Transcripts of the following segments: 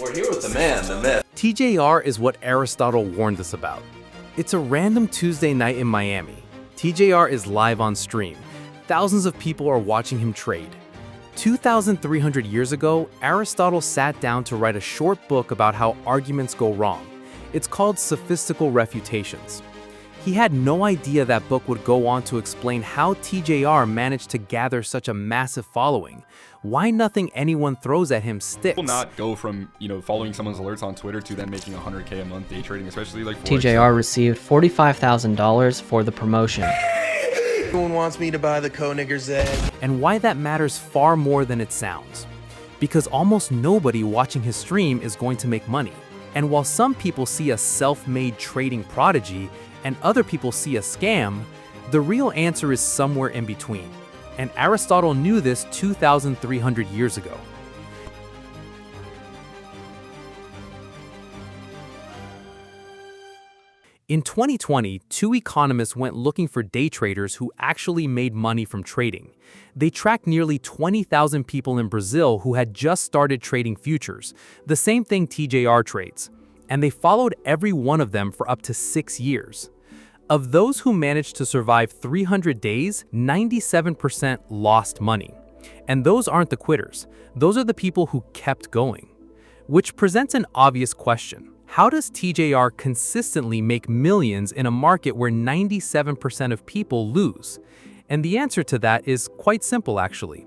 We're here with the man, the myth. TJR is what Aristotle warned us about. It's a random Tuesday night in Miami. TJR is live on stream. Thousands of people are watching him trade. 2,300 years ago, Aristotle sat down to write a short book about how arguments go wrong. It's called Sophistical Refutations. He had no idea that book would go on to explain how TJR managed to gather such a massive following, why nothing anyone throws at him sticks. Will not go from, following someone's alerts on Twitter to then making $100K a month day trading, especially like TJR received $45,000 for the promotion. Everyone wants me to buy the co-nigger Z. And why that matters far more than it sounds. Because almost nobody watching his stream is going to make money. And while some people see a self-made trading prodigy and other people see a scam, the real answer is somewhere in between. And Aristotle knew this 2,300 years ago. In 2020, two economists went looking for day traders who actually made money from trading. They tracked nearly 20,000 people in Brazil who had just started trading futures, the same thing TJR trades, and they followed every one of them for up to 6 years. Of those who managed to survive 300 days, 97% lost money. And those aren't the quitters. Those are the people who kept going. Which presents an obvious question. How does TJR consistently make millions in a market where 97% of people lose? And the answer to that is quite simple, actually.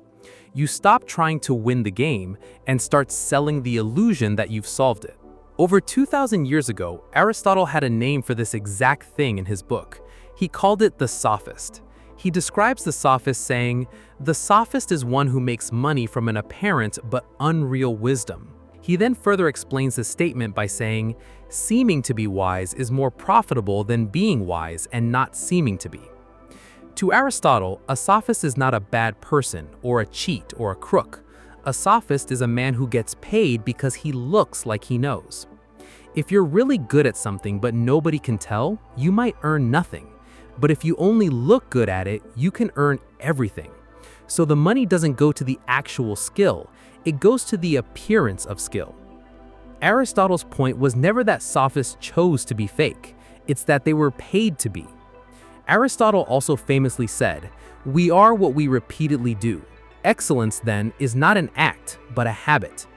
You stop trying to win the game and start selling the illusion that you've solved it. Over 2,000 years ago, Aristotle had a name for this exact thing in his book. He called it the Sophist. He describes the Sophist saying, "The Sophist is one who makes money from an apparent but unreal wisdom." He then further explains the statement by saying, "Seeming to be wise is more profitable than being wise and not seeming to be." To Aristotle, a sophist is not a bad person or a cheat or a crook. A sophist is a man who gets paid because he looks like he knows. If you're really good at something but nobody can tell, you might earn nothing. But if you only look good at it, you can earn everything. So the money doesn't go to the actual skill, it goes to the appearance of skill. Aristotle's point was never that sophists chose to be fake, it's that they were paid to be. Aristotle also famously said, "We are what we repeatedly do." Excellence, then, is not an act, but a habit.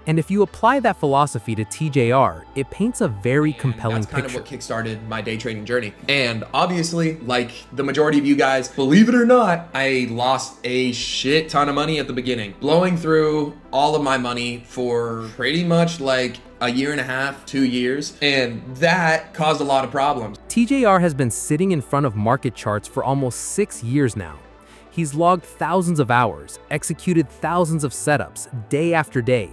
And if you apply that philosophy to TJR, it paints a very compelling picture. That's kind of what kickstarted my day trading journey. And obviously, like the majority of you guys, believe it or not, I lost a shit ton of money at the beginning, blowing through all of my money for pretty much like a year and a half, 2 years, and that caused a lot of problems. TJR has been sitting in front of market charts for almost 6 years now. He's logged thousands of hours, executed thousands of setups, day after day.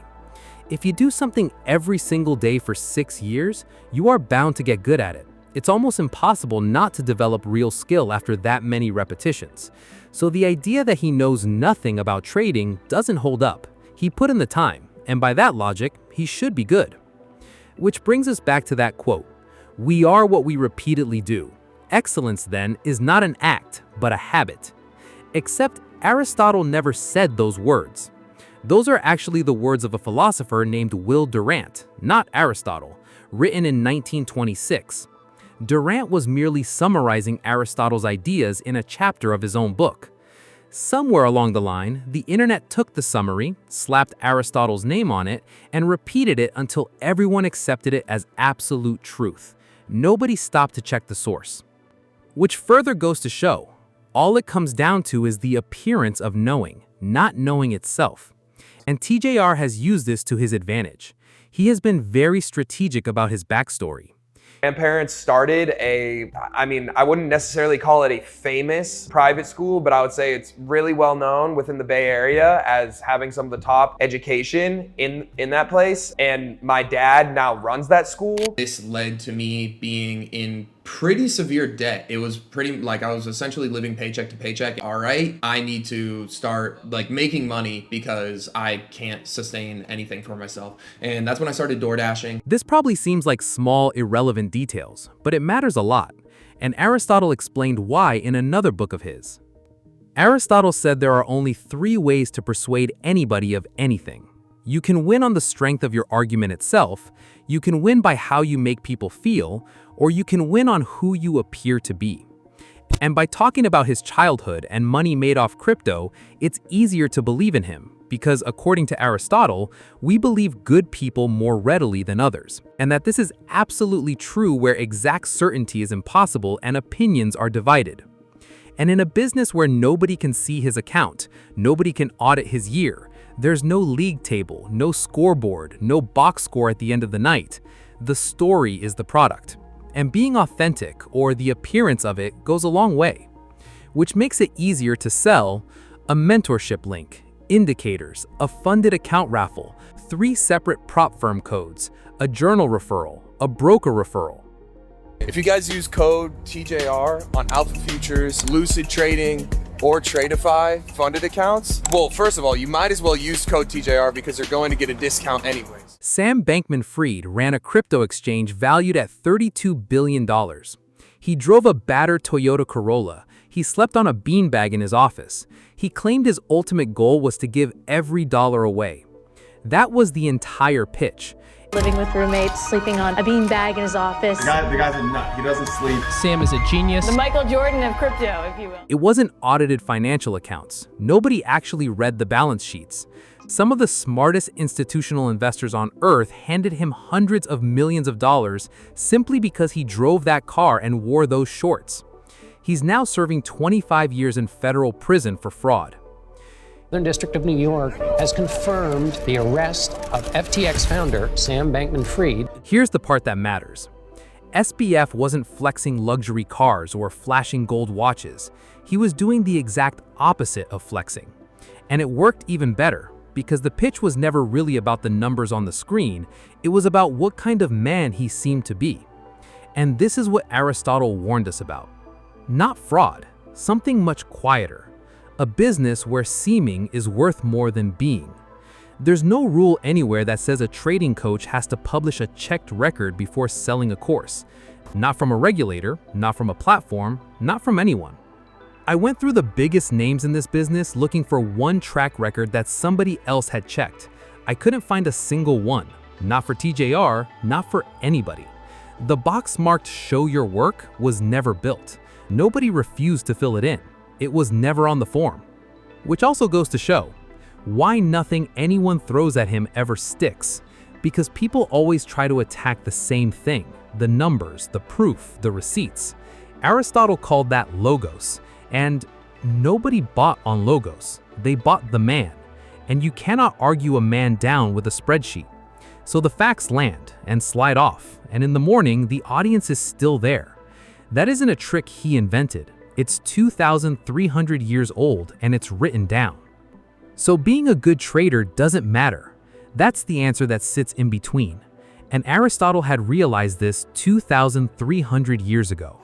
If you do something every single day for 6 years, you are bound to get good at it. It's almost impossible not to develop real skill after that many repetitions. So the idea that he knows nothing about trading doesn't hold up. He put in the time, and by that logic, he should be good. Which brings us back to that quote, "We are what we repeatedly do." Excellence, then, is not an act, but a habit. Except Aristotle never said those words. Those are actually the words of a philosopher named Will Durant, not Aristotle, written in 1926. Durant was merely summarizing Aristotle's ideas in a chapter of his own book. Somewhere along the line, the internet took the summary, slapped Aristotle's name on it, and repeated it until everyone accepted it as absolute truth. Nobody stopped to check the source. Which further goes to show, all it comes down to is the appearance of knowing, not knowing itself. And TJR has used this to his advantage. He has been very strategic about his backstory. Grandparents started I wouldn't necessarily call it a famous private school, but I would say it's really well known within the Bay Area as having some of the top education in that place. And my dad now runs that school. This led to me being in pretty severe debt. It was pretty like I was essentially living paycheck to paycheck. All right, I need to start like making money because I can't sustain anything for myself. And that's when I started door dashing. This probably seems like small, irrelevant details, but it matters a lot. And Aristotle explained why in another book of his. Aristotle said there are only 3 ways to persuade anybody of anything. You can win on the strength of your argument itself, you can win by how you make people feel, or you can win on who you appear to be. And by talking about his childhood and money made off crypto, it's easier to believe in him, because according to Aristotle, we believe good people more readily than others, and that this is absolutely true where exact certainty is impossible and opinions are divided. And in a business where nobody can see his account, nobody can audit his year, there's no league table, no scoreboard, no box score at the end of the night. The story is the product. And being authentic, or the appearance of it, goes a long way. Which makes it easier to sell a mentorship link, indicators, a funded account raffle, 3 separate prop firm codes, a journal referral, a broker referral. If you guys use code TJR on Alpha Futures, Lucid Trading, or Tradeify funded accounts, well, first of all, you might as well use code TJR because you're going to get a discount anyways. Sam Bankman-Fried ran a crypto exchange valued at $32 billion. He drove a battered Toyota Corolla. He slept on a beanbag in his office. He claimed his ultimate goal was to give every dollar away. That was the entire pitch. Living with roommates, sleeping on a beanbag in his office. The guy's a nut. He doesn't sleep. Sam is a genius. The Michael Jordan of crypto, if you will. It wasn't audited financial accounts. Nobody actually read the balance sheets. Some of the smartest institutional investors on earth handed him hundreds of millions of dollars simply because he drove that car and wore those shorts. He's now serving 25 years in federal prison for fraud. The District of New York has confirmed the arrest of FTX founder Sam Bankman-Fried. Here's the part that matters. SBF wasn't flexing luxury cars or flashing gold watches. He was doing the exact opposite of flexing. And it worked even better, because the pitch was never really about the numbers on the screen, it was about what kind of man he seemed to be. And this is what Aristotle warned us about. Not fraud, something much quieter. A business where seeming is worth more than being. There's no rule anywhere that says a trading coach has to publish a checked record before selling a course. Not from a regulator, not from a platform, not from anyone. I went through the biggest names in this business looking for one track record that somebody else had checked. I couldn't find a single one. Not for TJR, not for anybody. The box marked "Show Your Work" was never built. Nobody refused to fill it in. It was never on the form. Which also goes to show why nothing anyone throws at him ever sticks. Because people always try to attack the same thing, the numbers, the proof, the receipts. Aristotle called that logos, and nobody bought on logos. They bought the man, and you cannot argue a man down with a spreadsheet. So the facts land and slide off, and in the morning, the audience is still there. That isn't a trick he invented. It's 2,300 years old and it's written down. So being a good trader doesn't matter. That's the answer that sits in between. And Aristotle had realized this 2,300 years ago.